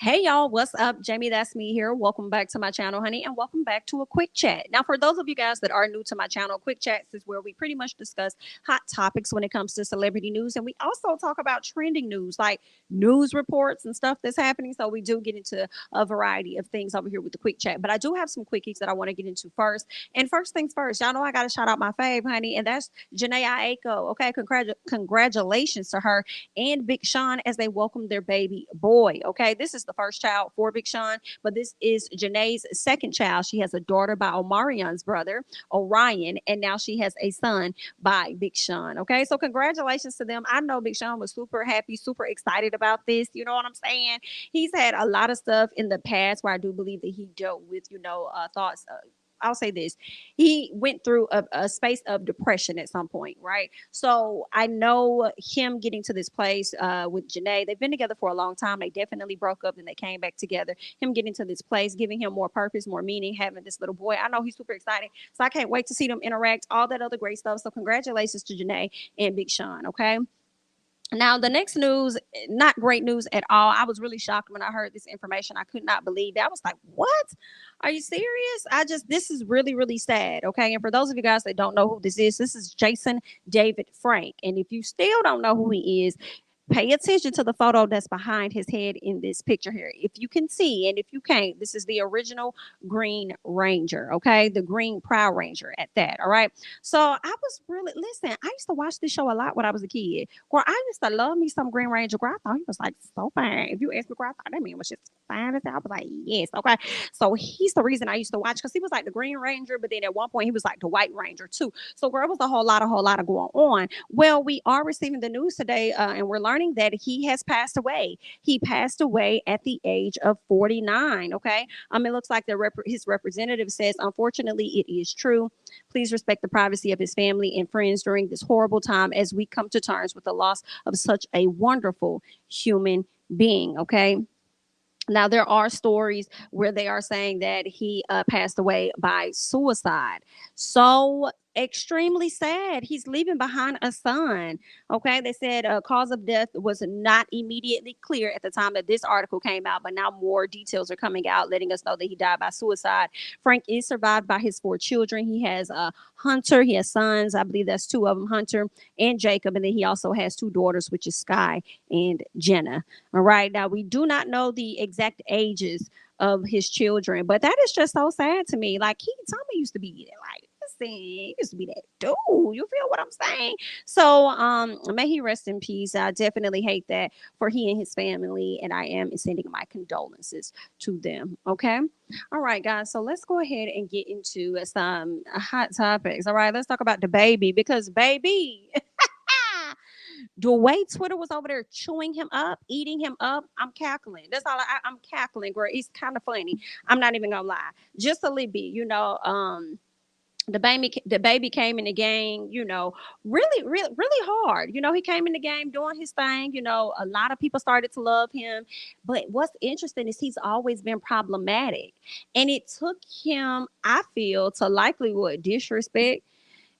Hey y'all, what's up? Jamie, that's me here. Welcome back to my channel, honey, and welcome back to a quick chat. Now, for those of you guys that are new to my channel, quick chats is where we pretty much discuss hot topics when it comes to celebrity news, and we also talk about trending news, like news reports and stuff that's happening. So we do get into a variety of things over here with the quick chat. But I do have some quickies that I want to get into first. And first things first, y'all know I got to shout out my fave, honey, and that's Janae Aiko. Okay, congratulations to her and Big Sean as they welcome their baby boy. Okay, this is the first child for Big Sean, but this is Janae's second child. She has a daughter by Omarion's brother, Orion, and now she has a son by Big Sean. Okay, so congratulations to them. I know Big Sean was super happy, super excited about this. You know what I'm saying? He's had a lot of stuff in the past where I do believe that he dealt with, thoughts. I'll say this. He went through a space of depression at some point, right? So I know him getting to this place with Janae. They've been together for a long time. They definitely broke up and they came back together. Him getting to this place, giving him more purpose, more meaning, having this little boy. I know he's super excited. So I can't wait to see them interact, all that other great stuff. So congratulations to Janae and Big Sean, okay? Now, the next news, not great news at all. I was really shocked when I heard this information. I could not believe that. I was like, what? Are you serious? This is really, really sad. Okay. And for those of you guys that don't know who this is Jason David Frank. And if you still don't know who he is, pay attention to the photo that's behind his head in this picture here. If you can see, and if you can't, this is the original Green Ranger, okay? The Green Proud Ranger at that, all right? So I was really, listen, I used to watch this show a lot when I was a kid. Girl, I used to love me some Green Ranger. Girl, I thought he was like so fine. If you ask me, girl, I thought that man was just fine as hell. I was like, yes, okay. So he's the reason I used to watch because he was like the Green Ranger, but then at one point he was like the White Ranger too. So girl, it was a whole lot of going on. Well, we are receiving the news today, and we're learning that he has passed away. He passed away at the age of 49. Okay. It looks like his representative says, unfortunately, it is true. Please respect the privacy of his family and friends during this horrible time as we come to terms with the loss of such a wonderful human being. Okay. Now, there are stories where they are saying that he passed away by suicide. So extremely sad. He's leaving behind a son. Okay. They said cause of death was not immediately clear at the time that this article came out, but now more details are coming out, letting us know that he died by suicide. Frank is survived by his 4 children. He has Hunter. He has sons. I believe that's 2 of them, Hunter and Jacob. And then he also has 2 daughters, which is Sky and Jenna. All right. Now, we do not know the exact ages of his children, but that is just so sad to me. Like, Tommy used to be like, listen, he used to be that dude. You feel what I'm saying? So, may he rest in peace. I definitely hate that for he and his family, and I am sending my condolences to them. Okay. All right, guys. So let's go ahead and get into some hot topics. All right. Let's talk about DaBaby because, baby, the way Twitter was over there chewing him up, eating him up, I'm cackling. That's all I'm cackling, girl. It's kind of funny. I'm not even gonna lie. Just a little bit, the baby came in the game, really, really, really hard. He came in the game doing his thing. A lot of people started to love him. But what's interesting is he's always been problematic. And it took him, I feel, to likely disrespect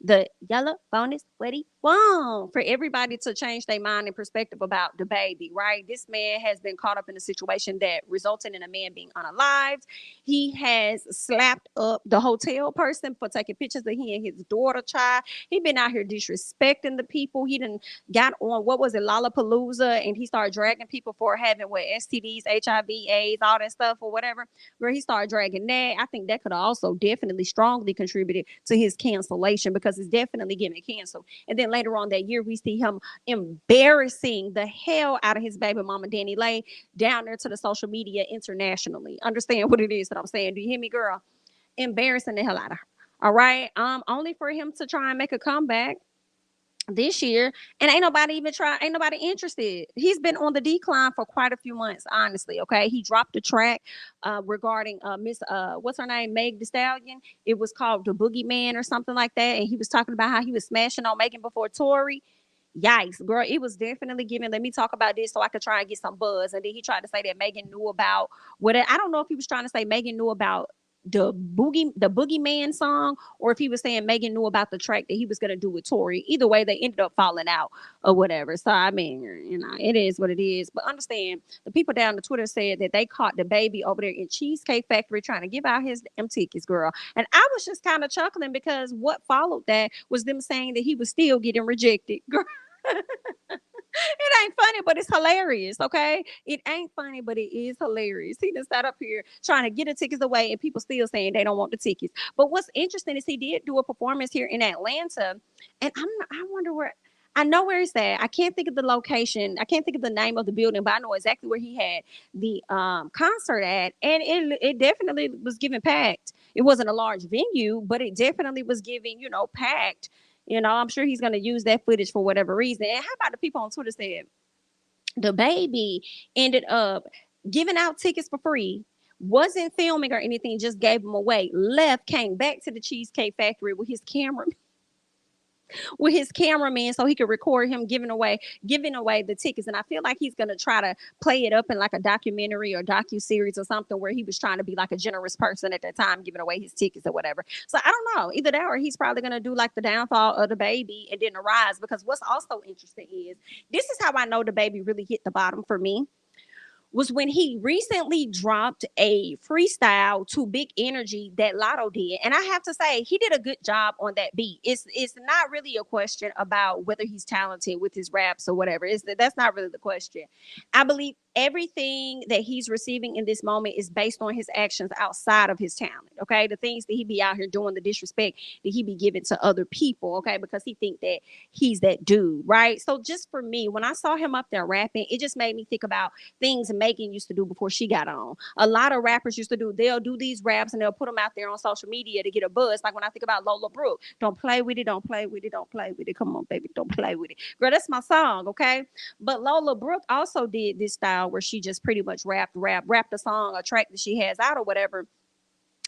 the yellow bonus what he want for everybody to change their mind and perspective about DaBaby, right? This man has been caught up in a situation that resulted in a man being unalived. He has slapped up the hotel person for taking pictures of he and his daughter child. He been out here disrespecting the people. He done got on, what was it, Lollapalooza, and he started dragging people for having STDs, HIV, AIDS, all that stuff or whatever, where he started dragging that. I think that could have also definitely strongly contributed to his cancellation because it's definitely getting canceled. And then later on that year, we see him embarrassing the hell out of his baby mama, Danny Lay, down there to the social media internationally. Understand what it is that I'm saying? Do you hear me, girl? Embarrassing the hell out of her. All right. Only for him to try and make a comeback this year, and ain't nobody interested. He's been on the decline for quite a few months, honestly. Okay, he dropped a track regarding Miss what's her name, Meg Thee Stallion. It was called The Boogeyman or something like that, and he was talking about how he was smashing on Megan before Tory. Yikes, girl, it was definitely giving, let me talk about this so I could try and get some buzz. And then he tried to say that Megan knew about what, I don't know if he was trying to say Megan knew about the boogeyman song, or if he was saying Megan knew about the track that he was going to do with Tori. Either way, they ended up falling out or whatever. So I mean, it is what it is. But understand, the people down the Twitter said that they caught DaBaby over there in Cheesecake Factory trying to give out his tickets, girl. And I was just kind of chuckling because what followed that was them saying that he was still getting rejected, girl. It ain't funny, but it's hilarious. Okay, it ain't funny, but it is hilarious. He just sat up here trying to get the tickets away, and people still saying they don't want the tickets. But what's interesting is he did do a performance here in Atlanta, and I wonder where. I know where it's at. I can't think of the location. I can't think of the name of the building, but I know exactly where he had the concert at, and it definitely was giving packed. It wasn't a large venue, but it definitely was giving packed. I'm sure he's going to use that footage for whatever reason. And how about the people on Twitter said DaBaby ended up giving out tickets for free, wasn't filming or anything, just gave them away, left, came back to the Cheesecake Factory with his cameraman so he could record him giving away the tickets. And I feel like he's going to try to play it up in like a documentary or docu-series or something where he was trying to be like a generous person at that time, giving away his tickets or whatever. So I don't know, either that or he's probably going to do like the downfall of DaBaby and then the rise. Because what's also interesting is, this is how I know DaBaby really hit the bottom for me, was when he recently dropped a freestyle to Big Energy that Lotto did. And I have to say, he did a good job on that beat. It's not really a question about whether he's talented with his raps or whatever. That's not really the question. I believe everything that he's receiving in this moment is based on his actions outside of his talent. Okay, the things that he be out here doing, the disrespect that he be giving to other people. Okay, because he think that he's that dude, right? So just for me, when I saw him up there rapping, it just made me think about things Megan used to do before she got on. A lot of rappers used to do. They'll do these raps and they'll put them out there on social media to get a buzz. Like when I think about Lola Brooke, don't play with it, don't play with it, don't play with it. Come on, baby, don't play with it, girl. That's my song, okay? But Lola Brooke also did this style where she just pretty much rapped a song, a track that she has out or whatever.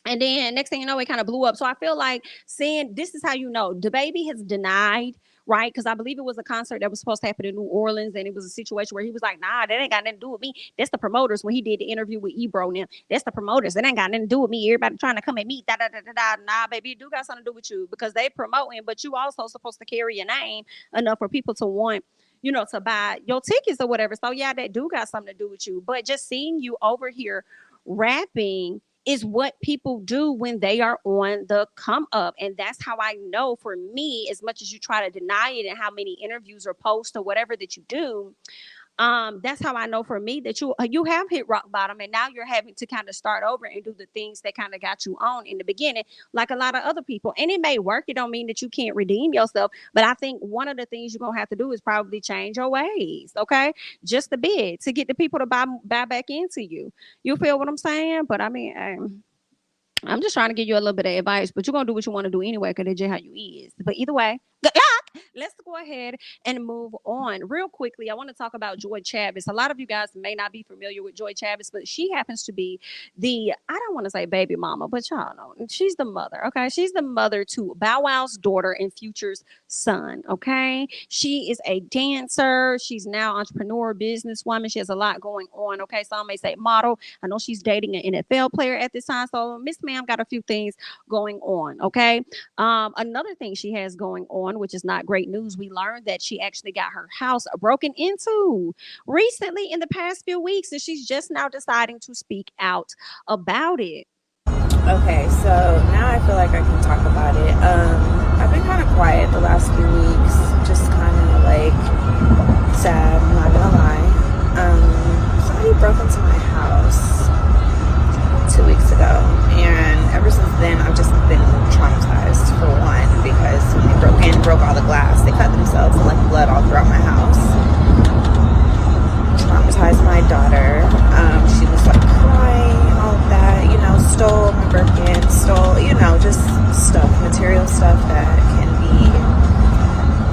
And then next thing you know, it kind of blew up. So I feel like saying this is how you know DaBaby has denied, right? Because I believe it was a concert that was supposed to happen in New Orleans, and it was a situation where he was like, nah, that ain't got nothing to do with me. That's the promoters. When he did the interview with Ebro and them, that's the promoters. That ain't got nothing to do with me. Everybody trying to come at me. Nah, baby, it do got something to do with you, because they promoting, but you also supposed to carry your name enough for people to want to buy your tickets or whatever. So yeah, that do got something to do with you. But just seeing you over here rapping is what people do when they are on the come up. And that's how I know, for me, as much as you try to deny it and how many interviews or posts or whatever that you do, that's how I know, for me, that you have hit rock bottom, and now you're having to kind of start over and do the things that kind of got you on in the beginning, like a lot of other people. And it may work. It don't mean that you can't redeem yourself, but I think one of the things you're gonna have to do is probably change your ways, okay, just a bit, to get the people to buy back into you. You feel what I'm saying? But I mean, I'm just trying to give you a little bit of advice, but you're gonna do what you want to do anyway, because that's just how you is. But either way, good luck. Let's go ahead and move on real quickly. I want to talk about Joy Chavez. A lot of you guys may not be familiar with Joy Chavez, but she happens to be I don't want to say baby mama, but y'all know, she's the mother. Okay, she's the mother to Bow Wow's daughter and Future's son. Okay, she is a dancer. She's now entrepreneur, businesswoman. She has a lot going on. Okay, some may say model. I know she's dating an NFL player at this time. So Miss Ma'am got a few things going on. Okay, another thing she has going on, which is not great news, we learned that she actually got her house broken into recently in the past few weeks, and she's just now deciding to speak out about it. Okay, so now I feel like I can talk about it. I've been kind of quiet the last few weeks, just kind of like sad, I'm not gonna lie. Somebody broke into my house 2 weeks ago, and ever since then I've just been traumatized, for one, because when they broke all the glass, they cut themselves and left blood all throughout my house. Traumatized my daughter. She was like crying, all of that, stole my Birkin, just stuff, material stuff that can be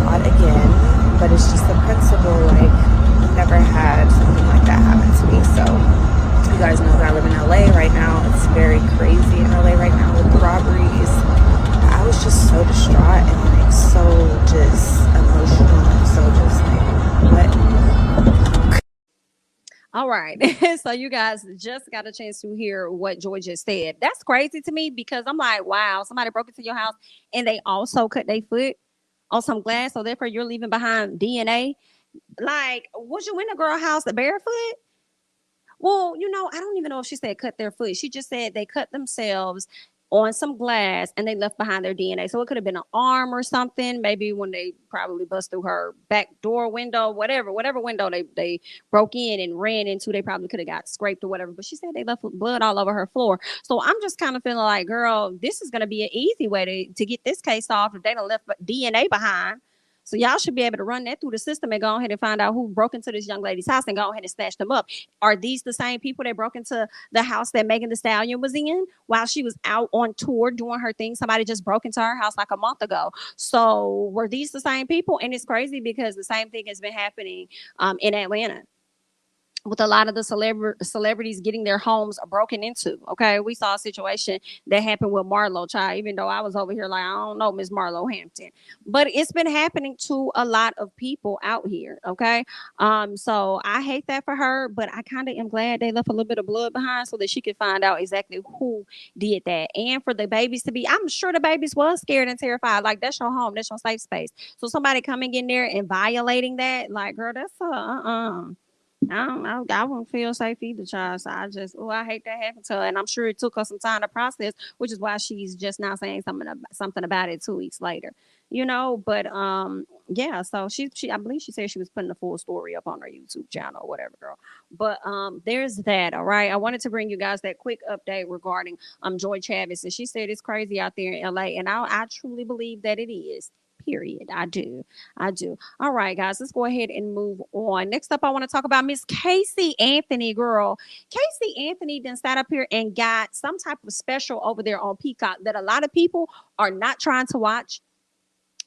bought again, but it's just the principle, like, I've never had something like that happen to me. So you guys know that I live in LA right now. It's very crazy in LA right now with the robberies. I was just so distraught and like so just emotional and so just like, what? All right. So you guys just got a chance to hear what Joy just said. That's crazy to me because I'm like, wow, somebody broke into your house and they also cut their foot on some glass. So therefore you're leaving behind DNA. Like, was you in the girl house barefoot? Well, I don't even know if she said cut their foot. She just said they cut themselves on some glass and they left behind their DNA. So it could have been an arm or something. Maybe when they probably bust through her back door window, whatever window they broke in and ran into, they probably could have got scraped or whatever. But she said they left blood all over her floor. So I'm just kind of feeling like, girl, this is going to be an easy way to get this case off if they don't left DNA behind. So y'all should be able to run that through the system and go ahead and find out who broke into this young lady's house and go ahead and snatch them up. Are these the same people that broke into the house that Megan Thee Stallion was in while she was out on tour doing her thing? Somebody just broke into her house like a month ago. So were these the same people? And it's crazy because the same thing has been happening in Atlanta with a lot of the celebrities getting their homes broken into. Okay, we saw a situation that happened with Marlo Child, even though I was over here like, I don't know Miss Marlo Hampton, but it's been happening to a lot of people out here. Okay, so I hate that for her, but I kind of am glad they left a little bit of blood behind so that she could find out exactly who did that. And for the babies to be, I'm sure the babies was scared and terrified. Like, that's your home, that's your safe space. So somebody coming in there and violating that, like, girl, that's I don't know. I wouldn't feel safe either, child. So I hate that happened to her. And I'm sure it took her some time to process, which is why she's just now saying something about it 2 weeks later. But yeah, so she I believe she said she was putting the full story up on her YouTube channel or whatever, girl. But there's that, all right. I wanted to bring you guys that quick update regarding Joy Chavez. And she said it's crazy out there in LA. And I truly believe that it is. Period. I do. I do. All right, guys, let's go ahead and move on. Next up, I want to talk about Miss Casey Anthony, girl. Casey Anthony then sat up here and got some type of special over there on Peacock that a lot of people are not trying to watch.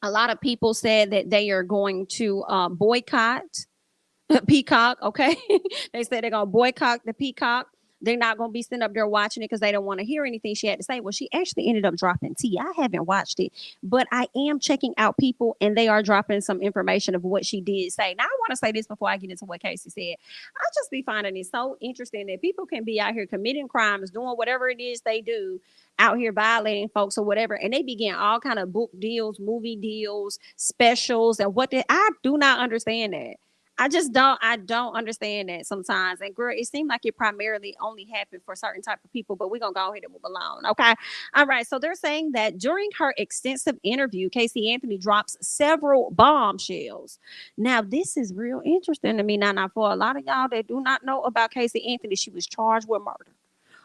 A lot of people said that they are going to boycott Peacock. Okay. They said they're going to boycott the Peacock. They're not going to be sitting up there watching it because they don't want to hear anything she had to say. Well, she actually ended up dropping tea. I haven't watched it, but I am checking out people and they are dropping some information of what she did say. Now, I want to say this before I get into what Casey said. I just be finding it so interesting that people can be out here committing crimes, doing whatever it is they do, out here violating folks or whatever, and they begin all kind of book deals, movie deals, specials, and I do not understand that. I don't understand that sometimes. And girl, it seemed like it primarily only happened for certain type of people, but we're gonna go ahead and move along. Okay. All right. So they're saying that during her extensive interview, Casey Anthony drops several bombshells. Now, this is real interesting to me. Now, for a lot of y'all that do not know about Casey Anthony, she was charged with murder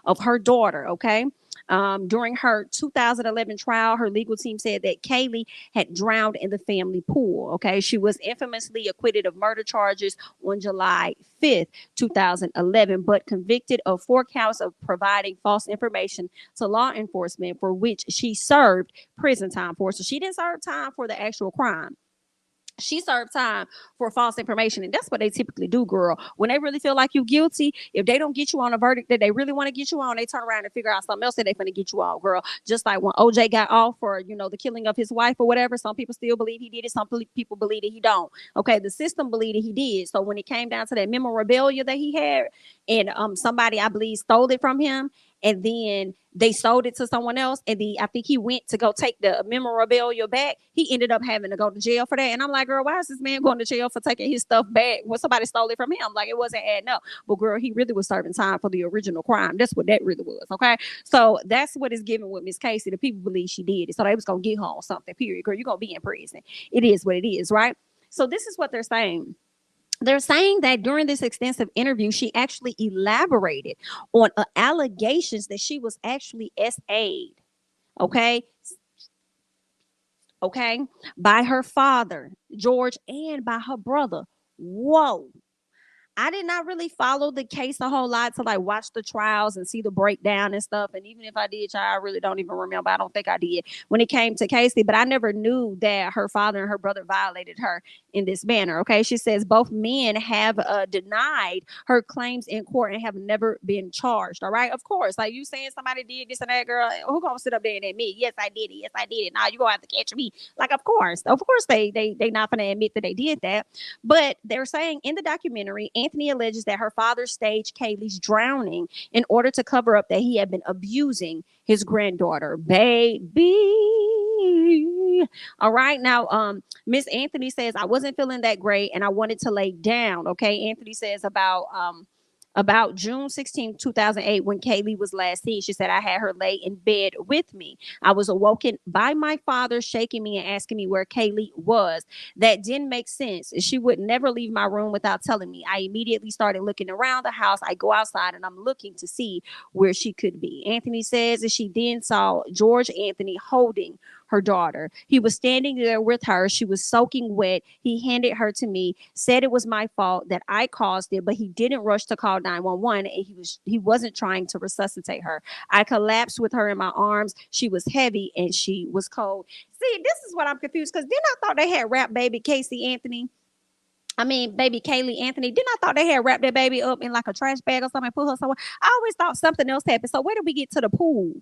of her daughter. Okay. During her 2011 trial, her legal team said that Kaylee had drowned in the family pool. Okay. She was infamously acquitted of murder charges on July 5th, 2011, but convicted of 4 counts of providing false information to law enforcement, for which she served prison time for. So she didn't serve time for the actual crime. She served time for false information. And that's what they typically do, girl. When they really feel like you're guilty, if they don't get you on a verdict that they really want to get you on, they turn around and figure out something else that they're going to get you on, girl. Just like when OJ got off for, the killing of his wife or whatever. Some people still believe he did it. Some people believe that he don't. Okay, the system believed that he did. So when it came down to that memorabilia that he had, and somebody, I believe, stole it from him, and then they sold it to someone else, and I think he went to go take the memorabilia back. He ended up having to go to jail for that. And I'm like, girl, why is this man going to jail for taking his stuff back when somebody stole it from him? Like, it wasn't adding up. But girl, he really was serving time for the original crime. That's what that really was. Okay, so that's what is given with Miss Casey. The people believe she did it, so they was gonna get her on something. Period. Girl, you're gonna be in prison. It is what it is, right? So this is what they're saying. They're saying that during this extensive interview, she actually elaborated on allegations that she was actually SA'd, okay? Okay, by her father, George, and by her brother. Whoa. I did not really follow the case a whole lot to like watch the trials and see the breakdown and stuff. And even if I did, I really don't even remember. I don't think I did when it came to Casey, but I never knew that her father and her brother violated her in this manner. Okay. She says both men have denied her claims in court and have never been charged. All right. Of course, like you saying somebody did this and that, girl, who gonna sit up there and admit, yes, I did it. Yes, I did it. Now you gonna have to catch me. Like, of course they not gonna admit that they did that. But they're saying in the documentary and Anthony alleges that her father staged Kaylee's drowning in order to cover up that he had been abusing his granddaughter, baby. All right. Now, Miss Anthony says, I wasn't feeling that great and I wanted to lay down. Okay. Anthony says about June 2008, when Kaylee was last seen, she said, I had her lay in bed with me. I was awoken by my father shaking me and asking me where Kaylee was. That didn't make sense. She would never leave my room without telling me. I immediately started looking around the house. I go outside and I'm looking to see where she could be. Anthony says that she then saw George Anthony holding her daughter. He was standing there with her. She was soaking wet. He handed her to me, said it was my fault, that I caused it, but he didn't rush to call 911, and he wasn't trying to resuscitate her. I collapsed with her in my arms. She was heavy and she was cold. See, this is what I'm confused, because then I thought they had wrapped baby baby Kaylee Anthony. Didn't I thought they had wrapped that baby up in like a trash bag or something and put her somewhere? I always thought something else happened. So where did we get to the pool?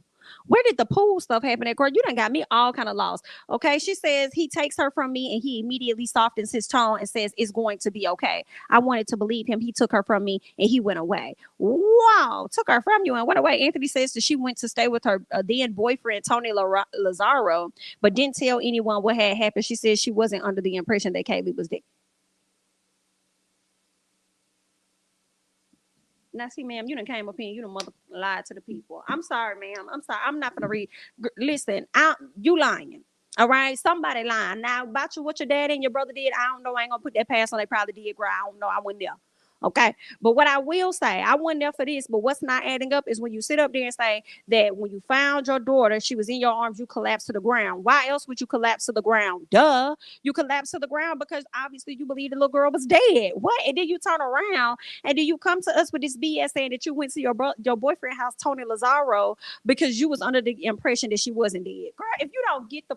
Where did the pool stuff happen at, girl? You done got me all kind of lost. Okay. She says he takes her from me and he immediately softens his tone and says it's going to be okay. I wanted to believe him. He took her from me and he went away. Wow. Took her from you and went away. Anthony says that she went to stay with her then boyfriend, Tony Lazaro, but didn't tell anyone what had happened. She says she wasn't under the impression that Kaylee was dead. Now, see, ma'am, you done came up here and you done mother lied to the people. I'm sorry, ma'am. I'm sorry. I'm not going to read. Listen, you lying. All right? Somebody lying. Now, about you, what your dad and your brother did, I don't know. I ain't going to put that past on. They probably did, girl. I don't know. I wasn't there. Okay. But what I will say, I wasn't there for this, but what's not adding up is when you sit up there and say that when you found your daughter, she was in your arms, you collapsed to the ground. Why else would you collapse to the ground? Duh. You collapsed to the ground because obviously you believe the little girl was dead. What? And then you turn around and then you come to us with this BS saying that you went to your boyfriend's house, Tony Lazaro, because you was under the impression that she wasn't dead. Girl, if you don't get the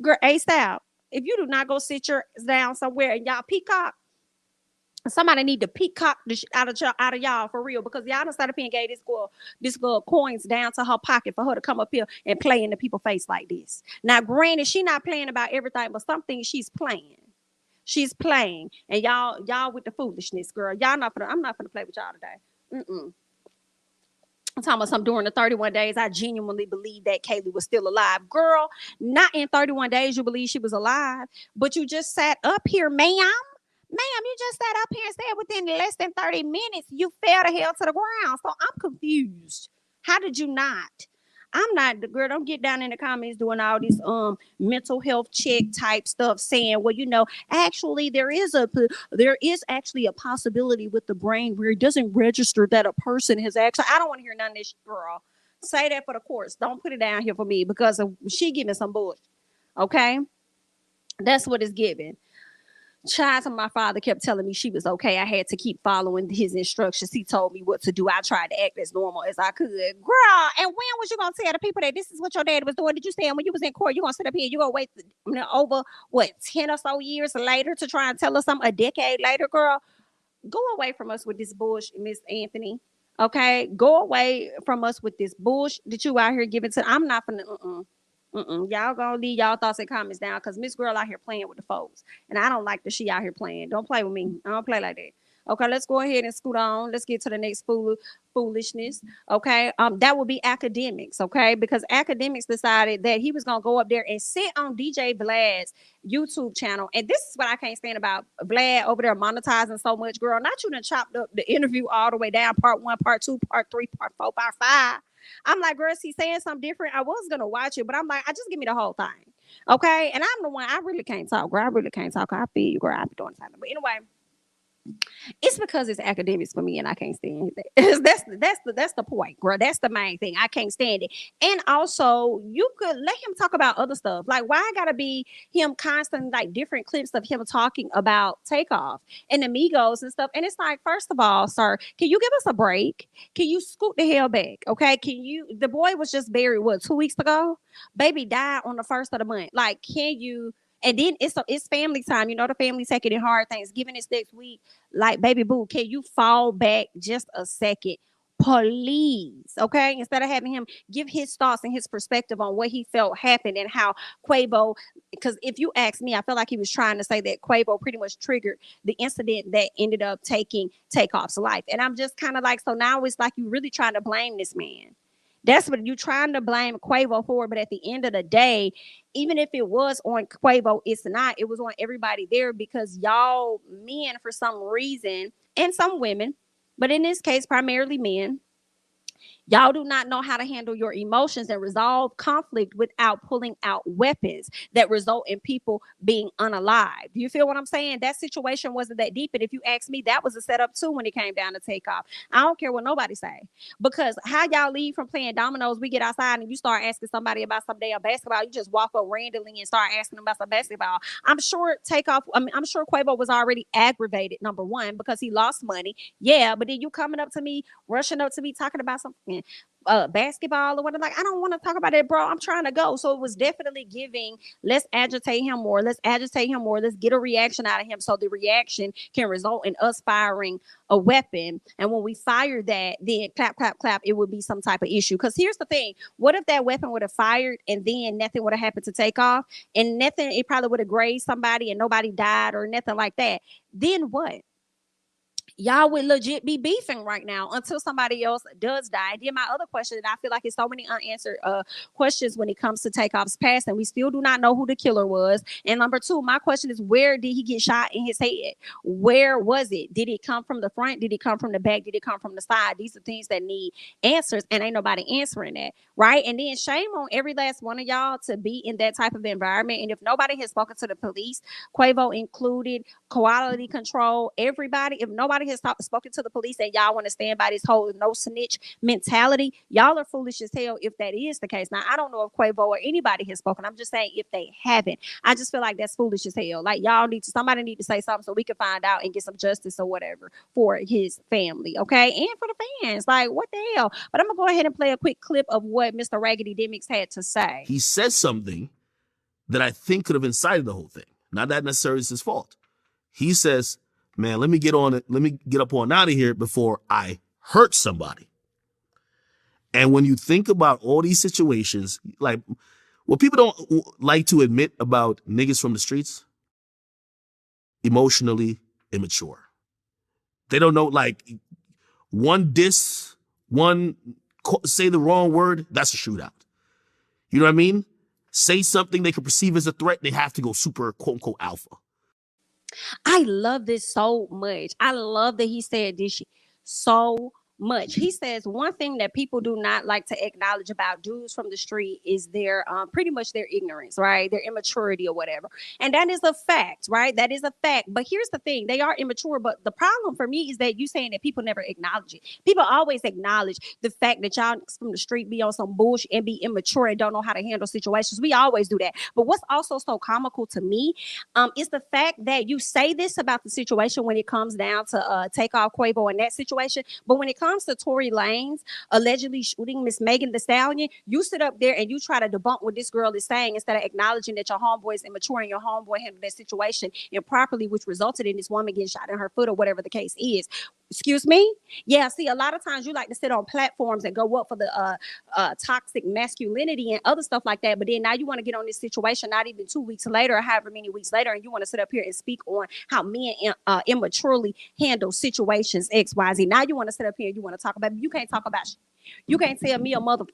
girl, A-Style, if you do not go sit your down somewhere and y'all peacock, somebody need to peacock the shit out of y'all for real, because y'all done started paying gay this girl coins down to her pocket for her to come up here and play in the people's face like this. Now, granted, she not playing about everything, but some things she's playing. She's playing, and y'all with the foolishness, girl. I'm not gonna play with y'all today. I'm talking about something during the 31 days. I genuinely believe that Kaylee was still alive. Girl, not in 31 days you believe she was alive, but you just sat up here, ma'am. Ma'am, you just sat up here and said within less than 30 minutes you fell to hell to the ground. So I'm confused. How did you not? I'm not the girl. Don't get down in the comments doing all this mental health check type stuff, saying, well, actually there is actually a possibility with the brain where it doesn't register that a person has actually. I don't want to hear none of this, girl. Say that for the courts. Don't put it down here for me, because she giving some bullshit. Okay, that's what it's giving. Child, my father kept telling me she was okay. I had to keep following his instructions. He told me what to do. I tried to act as normal as I could. Girl, and when was you going to tell the people that this is what your dad was doing? Did you say when you was in court, you going to sit up here, you going to wait over, 10 or so years later to try and tell us something a decade later, girl? Go away from us with this bullshit, Miss Anthony. Okay? Go away from us with this bullshit that you out here giving to. I'm not going to, Y'all gonna leave y'all thoughts and comments down, because Miss Girl out here playing with the folks, and I don't like that she out here playing. Don't play with me. I don't play like that. Okay, let's go ahead and scoot on. Let's get to the next foolishness. Okay, that would be Akademiks. Okay, because Akademiks decided that he was gonna go up there and sit on DJ Vlad's YouTube channel, and this is what I can't stand about Vlad over there monetizing so much. Girl, not you done chopped up the interview all the way down, part 1, part 2, part 3, part 4, part 5. I'm like, girl, he's saying something different. I was gonna watch it, but I'm like, I just give me the whole thing, okay? And I'm the one. I really can't talk, girl. I really can't talk. I feel you, girl. I be doing something, but anyway. It's because it's Akademiks for me, and I can't stand it. That's the point, girl. That's the main thing. I can't stand it. And also, you could let him talk about other stuff. Like, why I gotta be him constant, like different clips of him talking about Takeoff and the Migos and stuff? And it's like, first of all, sir, can you give us a break? Can you scoot the hell back? Okay, the boy was just buried 2 weeks ago? Baby died on the 1st of the month. Like, can you? And then it's family time. The family taking it hard. Thanksgiving is next week. Like, baby boo, can you fall back just a second Please, okay? Instead of having him give his thoughts and his perspective on what he felt happened and how Quavo, because if you ask me, I feel like he was trying to say that Quavo pretty much triggered the incident that ended up taking Takeoff's life. And I'm just kind of like, so now it's like you really trying to blame this man. That's what you're trying to blame Quavo for. But at the end of the day, even if it was on Quavo, it's not. It was on everybody there because y'all men, for some reason, and some women, but in this case, primarily men, y'all do not know how to handle your emotions and resolve conflict without pulling out weapons that result in people being unalive. Do you feel what I'm saying? That situation wasn't that deep. And if you ask me, that was a setup too when it came down to Takeoff. I don't care what nobody say. Because how y'all leave from playing dominoes, we get outside and you start asking somebody about some damn basketball. You just walk up randomly and start asking them about some basketball. I'm sure I'm sure Quavo was already aggravated, number one, because he lost money. Yeah, but then you coming up to me, rushing up to me, talking about something basketball or whatever. Like, I don't want to talk about it, bro. I'm trying to go. So it was definitely giving, let's agitate him more. Let's agitate him more. Let's get a reaction out of him so the reaction can result in us firing a weapon. And when we fire that, then clap, clap, clap, it would be some type of issue. Because here's the thing. What if that weapon would have fired and then nothing would have happened to Takeoff and nothing, it probably would have grazed somebody and nobody died or nothing like that. Then what? Y'all would legit be beefing right now until somebody else does die. And then my other question, and I feel like it's so many unanswered questions when it comes to Takeoff's past, and we still do not know who the killer was. And number two, my question is, where did he get shot in his head? Where was it? Did it come from the front? Did it come from the back? Did it come from the side? These are things that need answers, and ain't nobody answering that, right? And then shame on every last one of y'all to be in that type of environment. And if nobody has spoken to the police, Quavo included, quality control, everybody, if nobody has spoken to the police and y'all want to stand by this whole no snitch mentality, y'all are foolish as hell if that is the case. Now, I don't know if Quavo or anybody has spoken. I'm just saying if they haven't, I just feel like that's foolish as hell. Like, y'all need to, somebody need to say something so we can find out and get some justice or whatever for his family, okay? And for the fans, like, what the hell? But I'm gonna go ahead and play a quick clip of what Mr. Raggedy Demix had to say. He says something that I think could have incited the whole thing. Not that necessarily is his fault. He says, man, let me get on it. Let me get up on out of here before I hurt somebody. And when you think about all these situations, like what people don't like to admit about niggas from the streets, emotionally immature. They don't know, like, one diss, one say the wrong word, that's a shootout. You know what I mean? Say something they could perceive as a threat, they have to go super quote unquote alpha. I love this so much. I love that he said this shit so much. He says one thing that people do not like to acknowledge about dudes from the street is their pretty much their ignorance, right? Their immaturity or whatever. And that is a fact, right? That is a fact. But here's the thing, they are immature, but the problem for me is that you saying that people never acknowledge it. People always acknowledge the fact that y'all from the street be on some bullshit and be immature and don't know how to handle situations. We always do that. But what's also so comical to me is the fact that you say this about the situation when it comes down to Takeoff, Quavo in that situation, but when it comes to Tory Lanez allegedly shooting Miss Megan Thee Stallion, you sit up there and you try to debunk what this girl is saying instead of acknowledging that your homeboy is immature and your homeboy handled that situation improperly, which resulted in this woman getting shot in her foot or whatever the case is. Excuse me? Yeah, see, a lot of times you like to sit on platforms and go up for the toxic masculinity and other stuff like that, but then now you want to get on this situation not even 2 weeks later or however many weeks later, and you want to sit up here and speak on how men immaturely handle situations XYZ. Now you want to sit up here and you want to talk about, you can't talk about shit. You can't tell me a mother,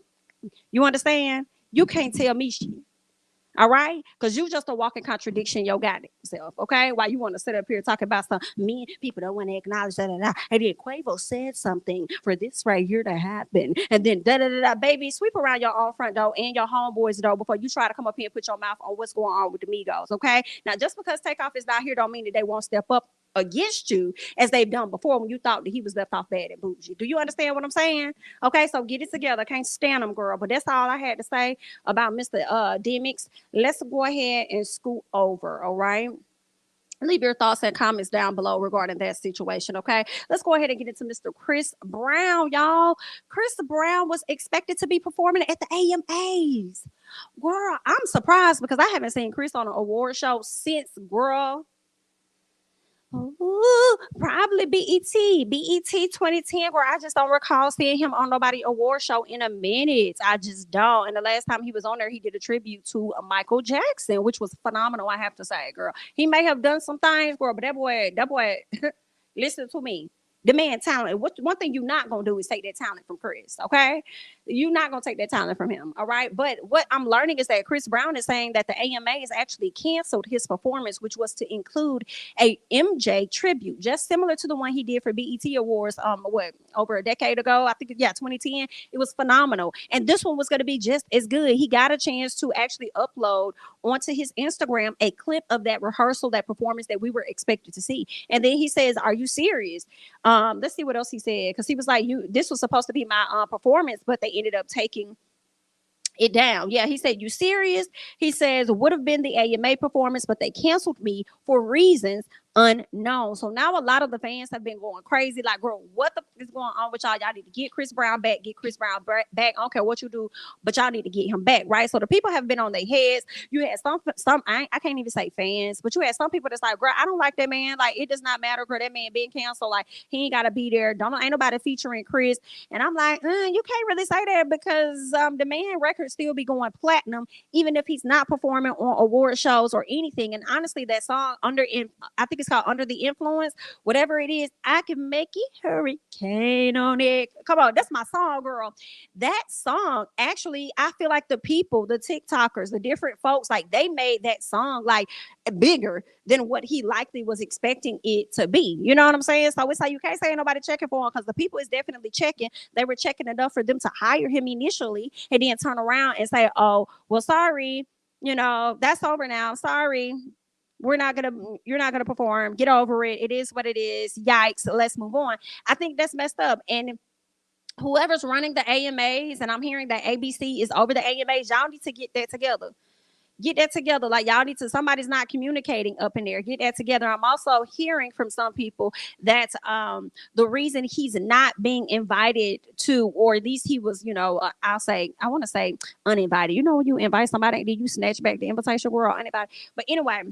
you understand? You can't tell me shit. All right, because you just a walking contradiction your goddamn self. Okay, why you want to sit up here talking about some men? People don't want to acknowledge that. And then Quavo said something for this right here to happen, and then da da da da. Baby, sweep around your own front door and your homeboys door before you try to come up here and put your mouth on what's going on with the Migos. Okay, now just because Takeoff is not here, don't mean that they won't step up against you as they've done before when you thought that he was left off bad and bougie. Do you understand what I'm saying? Okay, so get it together. Can't stand them, girl. But that's all I had to say about Mr. Demix. Let's go ahead and scoot over, all right? Leave your thoughts and comments down below regarding that situation, okay? Let's go ahead and get into Mr. Chris Brown, y'all. Chris Brown was expected to be performing at the AMAs. Girl, I'm surprised because I haven't seen Chris on an award show since, girl, Ooh, probably BET 2010, where I just don't recall seeing him on nobody award show in a minute. I just don't. And the last time he was on there, he did a tribute to Michael Jackson, which was phenomenal, I have to say, girl. He may have done some things, girl, but that boy, listen to me. The man talent. One thing you're not gonna do is take that talent from Chris, okay? You're not gonna take that talent from him, all right? But what I'm learning is that Chris Brown is saying that the AMA has actually canceled his performance, which was to include a MJ tribute, just similar to the one he did for BET Awards, over a decade ago? I think, yeah, 2010. It was phenomenal, and this one was going to be just as good. He got a chance to actually upload onto his Instagram a clip of that rehearsal, that performance that we were expected to see, and then he says, "Are you serious?" Let's see what else he said, because he was like, this was supposed to be my performance, but they ended up taking it down. Yeah, he said, "You serious?" He says, "Would have been the AMA performance, but they canceled me for reasons unknown." So now a lot of the fans have been going crazy, like, "Bro, what the is going on with y'all? Y'all need to get Chris Brown back, get Chris Brown back. I don't care what you do, but y'all need to get him back," right? So the people have been on their heads. You had some I can't even say fans, but you had some people that's like, "Girl, I don't like that man. Like, it does not matter, girl. That man being canceled. Like, he ain't got to be there. Ain't nobody featuring Chris." And I'm like, you can't really say that, because the man record still be going platinum, even if he's not performing on award shows or anything. And honestly, that song I think it's called Under the Influence, whatever it is, I can make it hurricane on it. Come on, that's my song, girl. That song, actually, I feel like the people, the TikTokers, the different folks, like, they made that song like bigger than what he likely was expecting it to be. You know what I'm saying? So it's like, you can't say nobody checking for him, because the people is definitely checking. They were checking enough for them to hire him initially, and then turn around and say, "Oh, well, sorry, that's over now. Sorry. You're not gonna perform. Get over it. It is what it is. Yikes. Let's move on." I think that's messed up. And whoever's running the AMAs, and I'm hearing that ABC is over the AMAs, y'all need to get that together. Get that together. Like, y'all need to, somebody's not communicating up in there. Get that together. I'm also hearing from some people that the reason he's not being invited to, or at least he was, I want to say uninvited. When you invite somebody, then you snatch back the invitation, we're all uninvited. But anyway,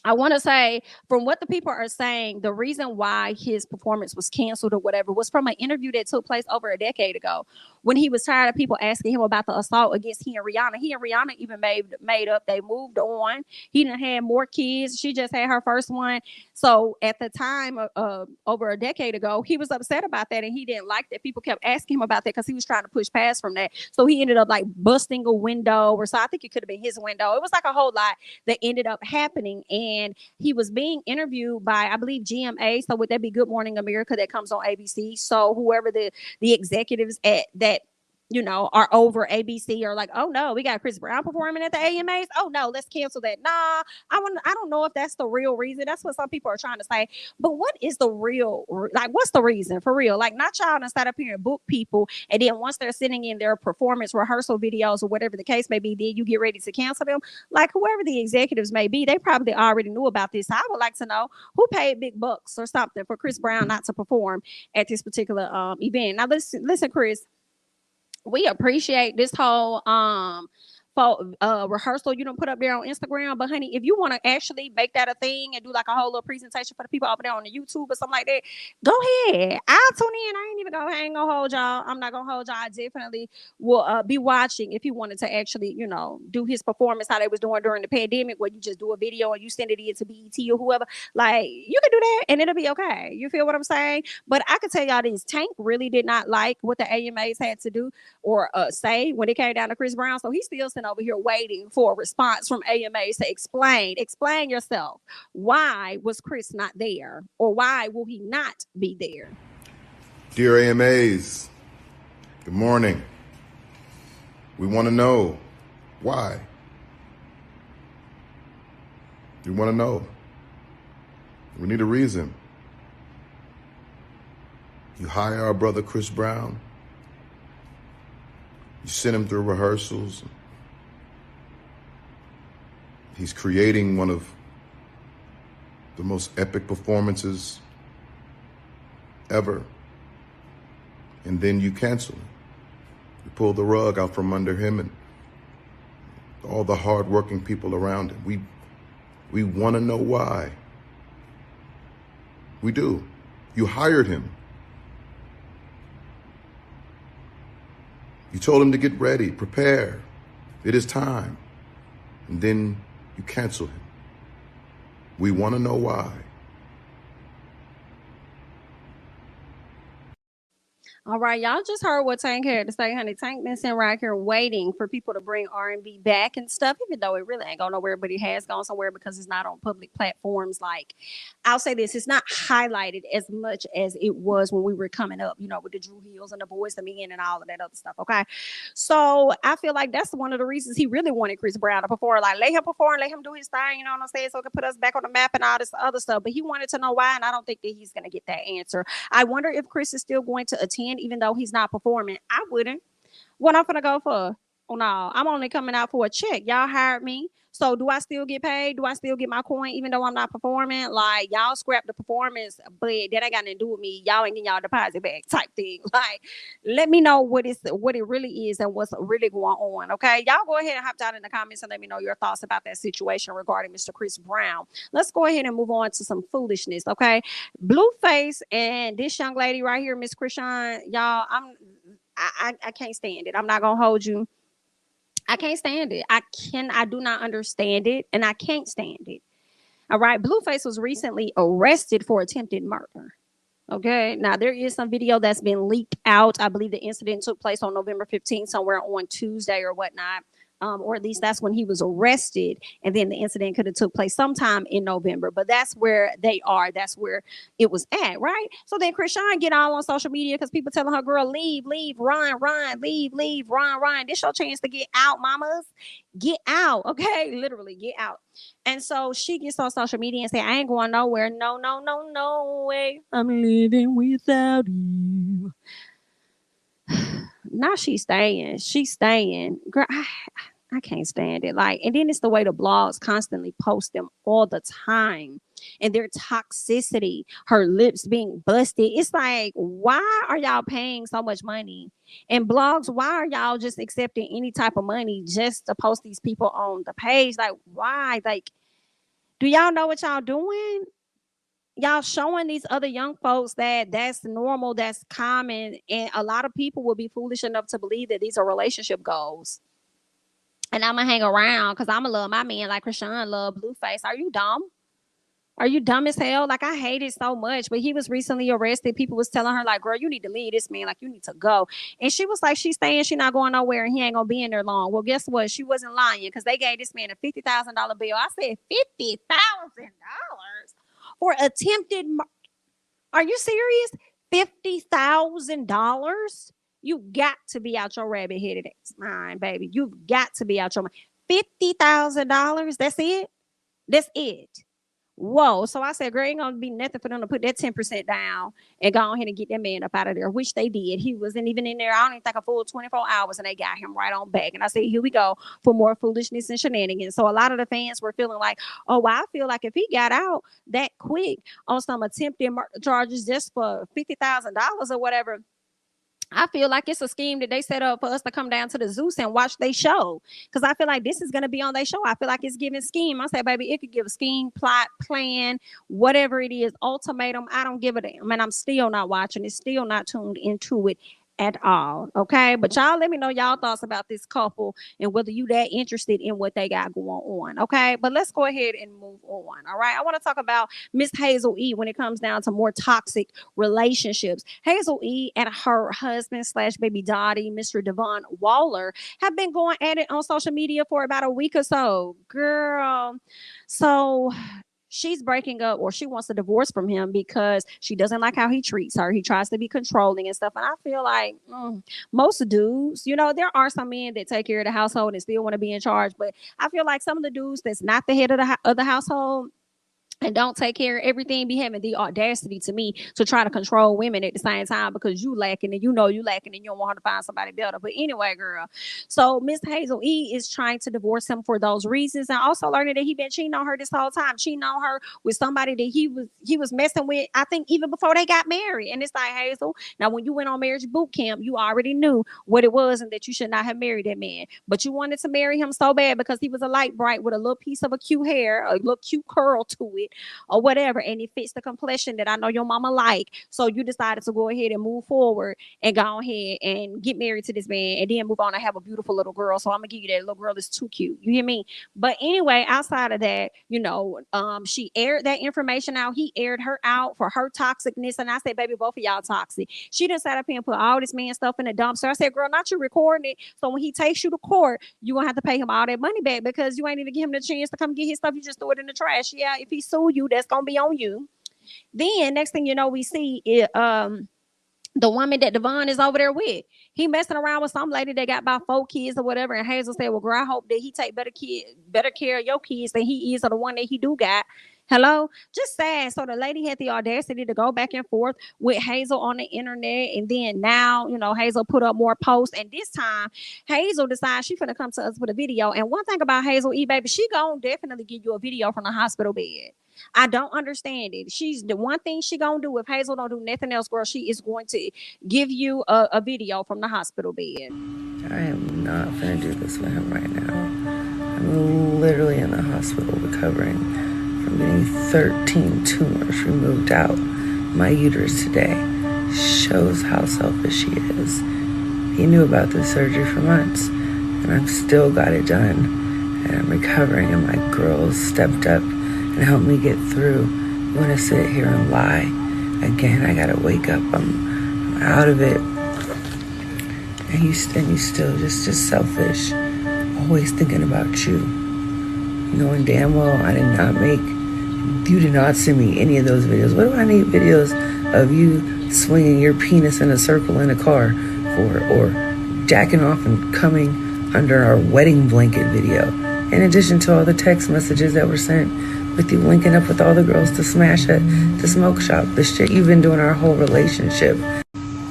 I want to say, from what the people are saying, the reason why his performance was canceled or whatever was from an interview that took place over a decade ago, when he was tired of people asking him about the assault against he and Rihanna. He and Rihanna even made up. They moved on. He done had more kids. She just had her first one. So at the time, over a decade ago, he was upset about that, and he didn't like that people kept asking him about that, because he was trying to push past from that. So he ended up like busting a window, or so I think it could have been his window. It was like a whole lot that ended up happening. And he was being interviewed by, I believe, GMA. So would that be Good Morning America, that comes on ABC? So whoever the executives at that are over ABC are like, "Oh no, we got Chris Brown performing at the AMAs. Oh no, let's cancel that." Nah, I don't know if that's the real reason. That's what some people are trying to say. But what is the real, like, what's the reason for real? Like, not y'all to start up here and book people, and then once they're sitting in their performance rehearsal videos or whatever the case may be, then you get ready to cancel them. Like, whoever the executives may be, they probably already knew about this. I would like to know who paid big bucks or something for Chris Brown not to perform at this particular event. Now listen, Chris. We appreciate this whole rehearsal you don't put up there on Instagram. But honey, if you want to actually make that a thing and do like a whole little presentation for the people over there on the YouTube or something like that, go ahead. I'll tune in. I ain't gonna hold y'all. I'm not gonna hold y'all. I definitely will be watching if he wanted to actually, do his performance how they was doing during the pandemic, where you just do a video and you send it in to BET or whoever. Like, you can do that and it'll be okay. You feel what I'm saying? But I can tell y'all this, Tank really did not like what the AMAs had to do or say when it came down to Chris Brown. So he's still sitting over here waiting for a response from AMAs to explain yourself. Why was Chris not there? Or why will he not be there? Dear AMAs, good morning. We want to know why. We want to know. We need a reason. You hire our brother Chris Brown. You send him through rehearsals. He's creating one of the most epic performances ever. And then you cancel him. You pull the rug out from under him and all the hardworking people around him. We want to know why. We do. You hired him. You told him to get ready, prepare. It is time. And then you cancel him. We want to know why. All right, y'all just heard what Tank had to say, honey. Tank been sitting right here waiting for people to bring R&B back and stuff, even though it really ain't going nowhere, but it has gone somewhere because it's not on public platforms. Like, I'll say this, it's not highlighted as much as it was when we were coming up, you know, with the Drew Hills and the Boys to Men and all of that other stuff, okay? So I feel like that's one of the reasons he really wanted Chris Brown to perform. Like, let him perform, let him do his thing, you know what I'm saying, so it can put us back on the map and all this other stuff. But he wanted to know why, and I don't think that he's going to get that answer. I wonder if Chris is still going to attend even though he's not performing. I wouldn't. What I'm gonna go for? Oh no, I'm only coming out for a check. Y'all hired me. So do I still get paid? Do I still get my coin even though I'm not performing? Like, y'all scrap the performance, but that ain't got nothing to do with me. Y'all ain't getting y'all deposit back type thing. Like, let me know what it really is and what's really going on. Okay. Y'all go ahead and hop down in the comments and let me know your thoughts about that situation regarding Mr. Chris Brown. Let's go ahead and move on to some foolishness. Okay. BlueFace and this young lady right here, Miss Krishan, y'all, I can't stand it. I'm not gonna hold you. I can't stand it. I do not understand it, and I can't stand it. All right. BlueFace was recently arrested for attempted murder. Okay. Now there is some video that's been leaked out. I believe the incident took place on November 15th, somewhere on Tuesday or whatnot. Or at least that's when he was arrested. And then the incident could have took place sometime in November. But that's where they are. That's where it was at, right? So then Krishan get all on social media because people telling her, girl, leave, run, leave, run. This your chance to get out, mamas. Get out, okay? Literally, get out. And so she gets on social media and say, I ain't going nowhere. No way. I'm living without you. Now she's staying. Girl, I can't stand it. Like, and then it's the way the blogs constantly post them all the time and their toxicity, her lips being busted. It's like, why are y'all paying so much money? And blogs, why are y'all just accepting any type of money just to post these people on the page? Like, why? Like, do y'all know what y'all doing? Y'all showing these other young folks that that's normal, that's common, and a lot of people will be foolish enough to believe that these are relationship goals. And I'm gonna hang around because I'm gonna love my man like Krishan love BlueFace. Are you dumb? Are you dumb as hell? Like, I hate it so much. But he was recently arrested. People was telling her, like, girl, you need to leave this man. Like, you need to go. And she was like, she's staying. She's not going nowhere. And he ain't going to be in there long. Well, guess what? She wasn't lying because they gave this man a $50,000 bill. I said, $50,000 for attempted murder. Are you serious? $50,000? You got to be out your rabbit-headed mind, baby. You've got to be out your mind. $50,000? That's it? That's it. Whoa. So I said, girl, ain't gonna be nothing for them to put that 10% down and go ahead and get that man up out of there, which they did. He wasn't even in there, I don't even think, a full 24 hours, and they got him right on back. And I said, here we go for more foolishness and shenanigans. So a lot of the fans were feeling like, oh, well, I feel like if he got out that quick on some attempted murder charges just for $50,000 or whatever, I feel like it's a scheme that they set up for us to come down to the Zeus and watch their show. Because I feel like this is going to be on their show. I feel like it's giving scheme. I said, baby, it could give a scheme, plot, plan, whatever it is, ultimatum. I don't give a damn. And I'm still not watching it, still not tuned into it at all. Okay. But y'all let me know y'all thoughts about this couple and whether you that interested in what they got going on. Okay. But let's go ahead and move on. All right. I want to talk about Miss Hazel E when it comes down to more toxic relationships. Hazel E and her husband / baby daddy, Mr. Devon Waller, have been going at it on social media for about a week or so. Girl. So she's breaking up, or she wants a divorce from him because she doesn't like how he treats her. He tries to be controlling and stuff. And I feel like most dudes, you know, there are some men that take care of the household and still want to be in charge. But I feel like some of the dudes that's not the head of the household and don't take care of everything be having the audacity to me to try to control women at the same time because you lacking and you know you lacking and you don't want her to find somebody better. But anyway, girl, so Miss Hazel E is trying to divorce him for those reasons, and also learning that he been cheating on her this whole time, cheating on her with somebody that he was messing with, I think, even before they got married. And it's like, Hazel, now when you went on marriage boot camp, you already knew what it was and that you should not have married that man, but you wanted to marry him so bad because he was a light bright with a little piece of a cute hair, a little cute curl to it. or whatever, and it fits the complexion that I know your mama like. So you decided to go ahead and move forward and go ahead and get married to this man and then move on and have a beautiful little girl. So I'm gonna give you that little girl that's too cute. You hear me? But anyway, outside of that, she aired that information out. He aired her out for her toxicness. And I said, baby, both of y'all toxic. She done sat up here and put all this man stuff in the dumpster. I said, girl, not you recording it. So when he takes you to court, you gonna have to pay him all that money back because you ain't even give him the chance to come get his stuff. You just threw it in the trash. Yeah, if he sue you, that's gonna be on you. Then next thing you know, we see it, the woman that Devon is over there with. He messing around with some lady that got about 4 kids or whatever. And Hazel said, well, girl, I hope that he take better care of your kids than he is of the one that he do got. Hello? Just sad. So the lady had the audacity to go back and forth with Hazel on the internet. And then now, Hazel put up more posts. And this time, Hazel decides she's going to come to us with a video. And one thing about Hazel E, baby, she going to definitely give you a video from the hospital bed. I don't understand it. She's the one thing she gonna do if Hazel don't do nothing else, girl. She is going to give you a video from the hospital bed. I am not gonna do this with him right now. I'm literally in the hospital recovering from getting 13 tumors removed out my uterus today. Shows how selfish she is. He knew about this surgery for months, and I've still got it done. And I'm recovering, and my girls stepped up and help me get through. You want to sit here and lie again? I gotta wake up. I'm out of it. And you still just selfish, always thinking about you, knowing damn well you did not send me any of those videos. What do I need videos of you swinging your penis in a circle in a car for, or jacking off and coming under our wedding blanket video? In addition to all the text messages that were sent with you linking up with all the girls to smash at the smoke shop, the shit you've been doing our whole relationship,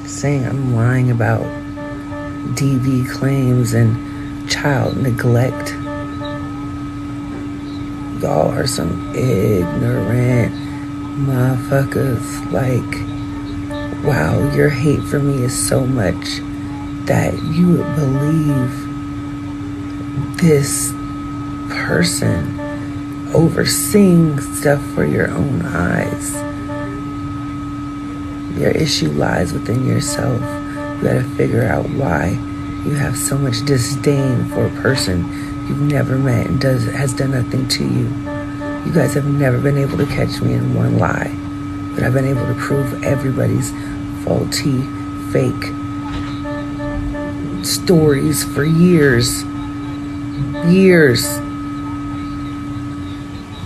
saying I'm lying about DV claims and child neglect. Y'all are some ignorant motherfuckers. Like, wow, your hate for me is so much that you would believe this person overseeing stuff for your own eyes. Your issue lies within yourself. You gotta figure out why you have so much disdain for a person you've never met and has done nothing to you. You guys have never been able to catch me in one lie, but I've been able to prove everybody's faulty, fake stories for years.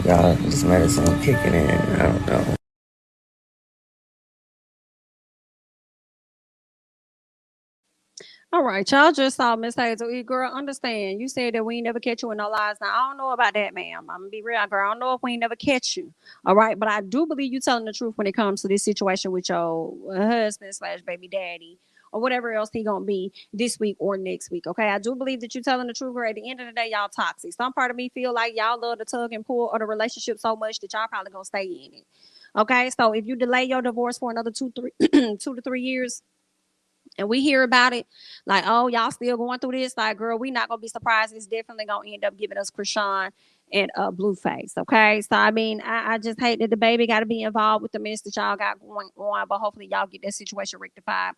Y'all, this medicine kicking in. I don't know. All right, y'all just saw Miss Hazel E. Girl, understand. You said that we ain't never catch you in no lies. Now, I don't know about that, ma'am. I'm gonna be real, girl. I don't know if we ain't never catch you. All right, but I do believe you telling the truth when it comes to this situation with your husband / baby daddy or whatever else he gonna be this week or next week. Okay, I do believe that you telling the truth. Girl, at the end of the day, y'all toxic. Some part of me feel like y'all love the tug and pull of the relationship so much that y'all probably gonna stay in it. Okay, so if you delay your divorce for another 2 to 3 years, and we hear about it, like, oh, y'all still going through this, like, girl, we not gonna be surprised. It's definitely gonna end up giving us Krishan and BlueFace. Okay, so I mean, I just hate that DaBaby got to be involved with the mess that y'all got going on, but hopefully y'all get that situation rectified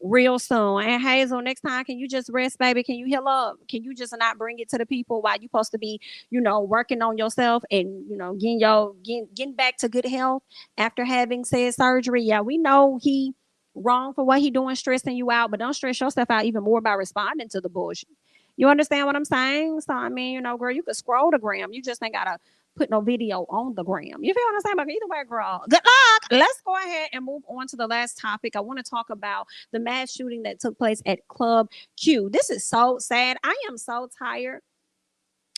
real soon. And Hazel, next time, can you just rest, baby? Can you heal up? Can you just not bring it to the people while you supposed to be, working on yourself and getting back to good health after having said surgery? Yeah, we know he wrong for what he doing, stressing you out, but don't stress yourself out even more by responding to the bullshit. You understand what I'm saying? So I mean, girl, you could scroll the gram. You just ain't gotta put no video on the gram. You feel what I'm saying? But either way, girl, good luck. Let's go ahead and move on to the last topic. I want to talk about the mass shooting that took place at Club Q. This is so sad. I am so tired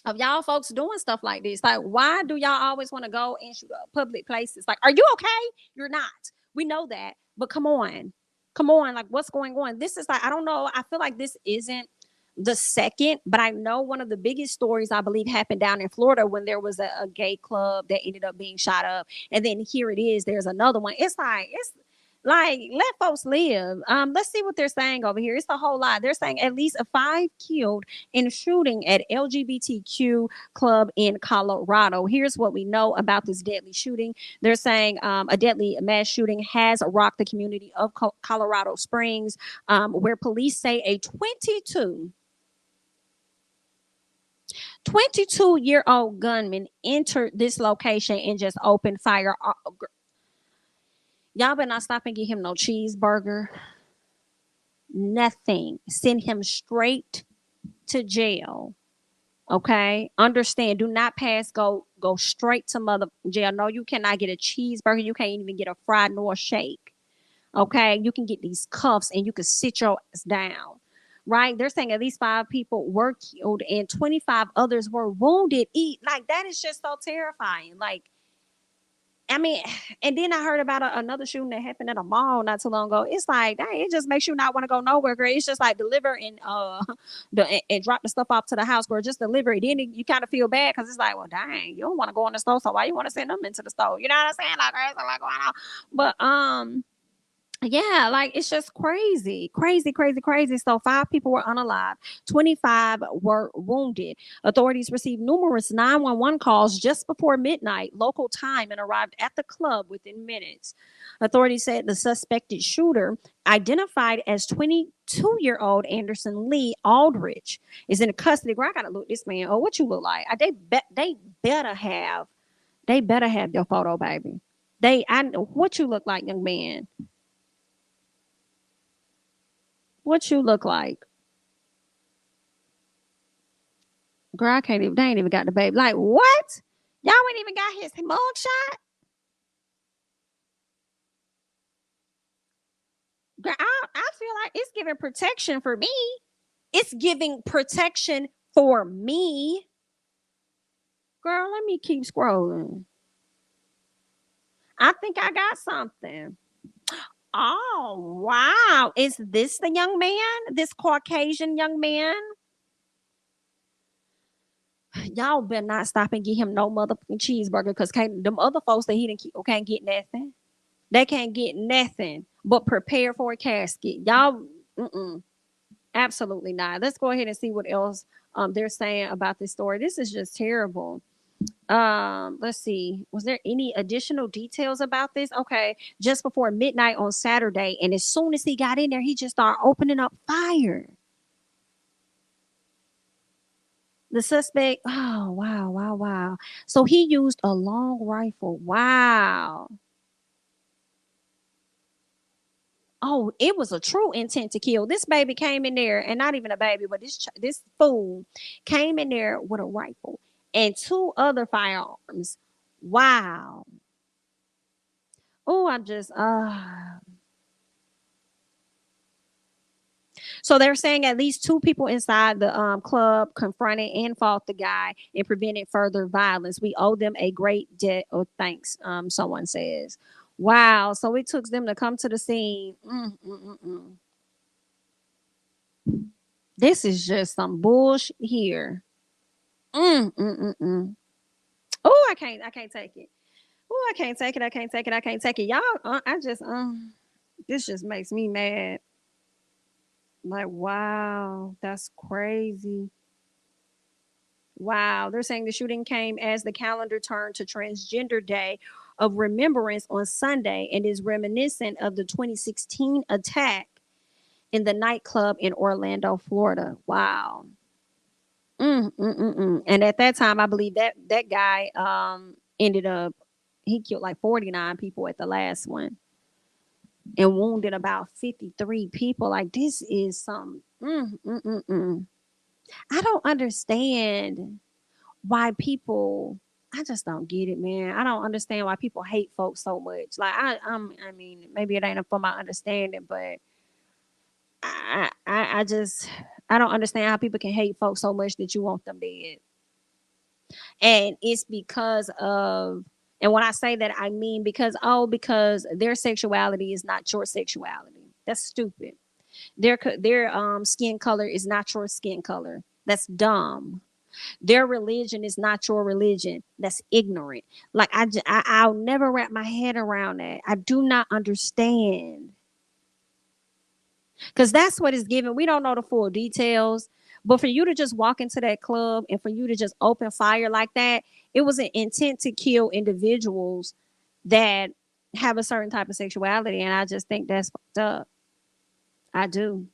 of y'all folks doing stuff like this. Like, why do y'all always want to go and shoot up public places? Like, are you okay? You're not. We know that. But come on, like, what's going on? This is like, I don't know. I feel like this isn't the second, but I know one of the biggest stories, I believe, happened down in Florida when there was a gay club that ended up being shot up. And then here it is, there's another one. It's like, Like, let folks live. Let's see what they're saying over here. It's a whole lot. They're saying at least 5 killed in shooting at LGBTQ club in Colorado. Here's what we know about this deadly shooting. They're saying a deadly mass shooting has rocked the community of Colorado Springs, where police say a 22-year-old gunman entered this location and just opened fire. Y'all better not stop and get him no cheeseburger. Nothing. Send him straight to jail. Okay? Understand. Do not pass. Go straight to mother jail. No, you cannot get a cheeseburger. You can't even get a fry nor a shake. Okay? You can get these cuffs and you can sit your ass down. Right? They're saying at least 5 people were killed and 25 others were wounded. Like, that is just so terrifying. Like, I mean, and then I heard about another shooting that happened at a mall not too long ago. It's like, dang, it just makes you not want to go nowhere, girl. It's just like deliver and and drop the stuff off to the house, girl. Just deliver it. Then you kind of feel bad because it's like, well, dang, you don't want to go in the store, so why you want to send them into the store? You know what I'm saying? Like, there's a lot going on. But yeah, like, it's just crazy. So 5 people were unalive, 25 were wounded. Authorities received numerous 911 calls just before midnight local time and arrived at the club within minutes. Authorities said the suspected shooter, identified as 22-year-old Anderson Lee Aldrich, is in custody. Girl, I gotta look this man. Oh, what you look like? They better have your photo, baby. I know what you look like, young man. What you look like? Girl, they ain't even got the baby. Like, what? Y'all ain't even got his mugshot? Girl, I feel like it's giving protection for me. It's giving protection for me. Girl, let me keep scrolling. I think I got something. Oh, wow. Is this the young man? This Caucasian young man? Y'all better not stop and get him no motherfucking cheeseburger because them other folks that he didn't keep can't get nothing. They can't get nothing but prepare for a casket. Y'all, absolutely not. Let's go ahead and see what else they're saying about this story. This is just terrible. Let's see. Was there any additional details about this? Okay, just before midnight on Saturday, and as soon as he got in there, he just started opening up fire. The suspect, oh, wow. So he used a long rifle. Wow. Oh, it was a true intent to kill. This baby came in there, and not even a baby, but this fool came in there with a rifle and 2 other firearms. Wow. Oh, I'm just So they're saying at least 2 people inside the club confronted and fought the guy and prevented further violence. We owe them a great debt of thanks, someone says. Wow. So it took them to come to the scene. This is just some bullshit here. Oh, I can't take it. Oh, I can't take it. Y'all, this just makes me mad. Like, wow, that's crazy. Wow. They're saying the shooting came as the calendar turned to Transgender Day of Remembrance on Sunday and is reminiscent of the 2016 attack in the nightclub in Orlando, Florida. Wow. And at that time, I believe that guy ended up, he killed like 49 people at the last one and wounded about 53 people. Like, this is some I don't understand why people, I just don't get it, man. I don't understand why people hate folks so much. Like, I mean, maybe it ain't for my understanding, but I just, I don't understand how people can hate folks so much that you want them dead. And it's because of, and when I say that, I mean because their sexuality is not your sexuality. That's stupid. Their skin color is not your skin color. That's dumb. Their religion is not your religion. That's ignorant. Like I'll never wrap my head around that. I do not understand. Because that's what is given. We don't know the full details. But for you to just walk into that club and for you to just open fire like that, it was an intent to kill individuals that have a certain type of sexuality. And I just think that's fucked up. I do.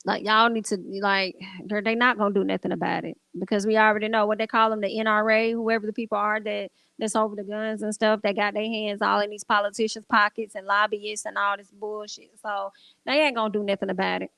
Like y'all need to like they're not gonna do nothing about it because we already know what they call them, the NRA, whoever the people are that's over the guns and stuff that got their hands all in these politicians' pockets and lobbyists and all this bullshit. So they ain't gonna do nothing about it.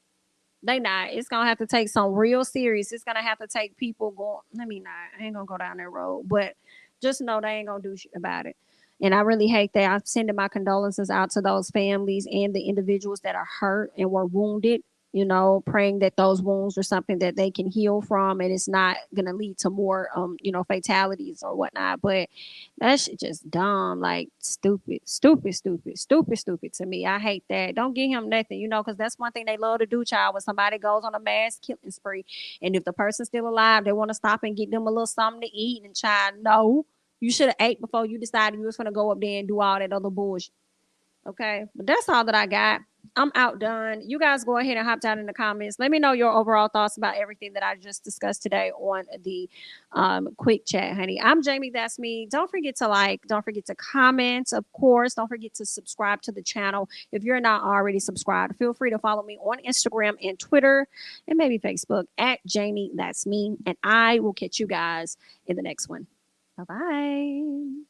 They not. It's gonna have to take some real serious. It's gonna have to take people going. Let me not. I ain't gonna go down that road, but just know they ain't gonna do shit about it. And I really hate that. I'm sending my condolences out to those families and the individuals that are hurt and were wounded. You know, praying that those wounds are something that they can heal from, and it's not gonna lead to more, fatalities or whatnot. But that shit just dumb, like stupid, stupid, stupid, stupid, stupid to me. I hate that. Don't give him nothing, because that's one thing they love to do, child. When somebody goes on a mass killing spree, and if the person's still alive, they want to stop and get them a little something to eat. And child, no, you should have ate before you decided you was gonna go up there and do all that other bullshit. Okay, but that's all that I got. I'm outdone. You guys go ahead and hop down in the comments. Let me know your overall thoughts about everything that I just discussed today on the quick chat, honey. I'm JamiThatsMe. Don't forget to like. Don't forget to comment. Of course, don't forget to subscribe to the channel. If you're not already subscribed, feel free to follow me on Instagram and Twitter and maybe Facebook at JamiThatsMe. And I will catch you guys in the next one. Bye-bye.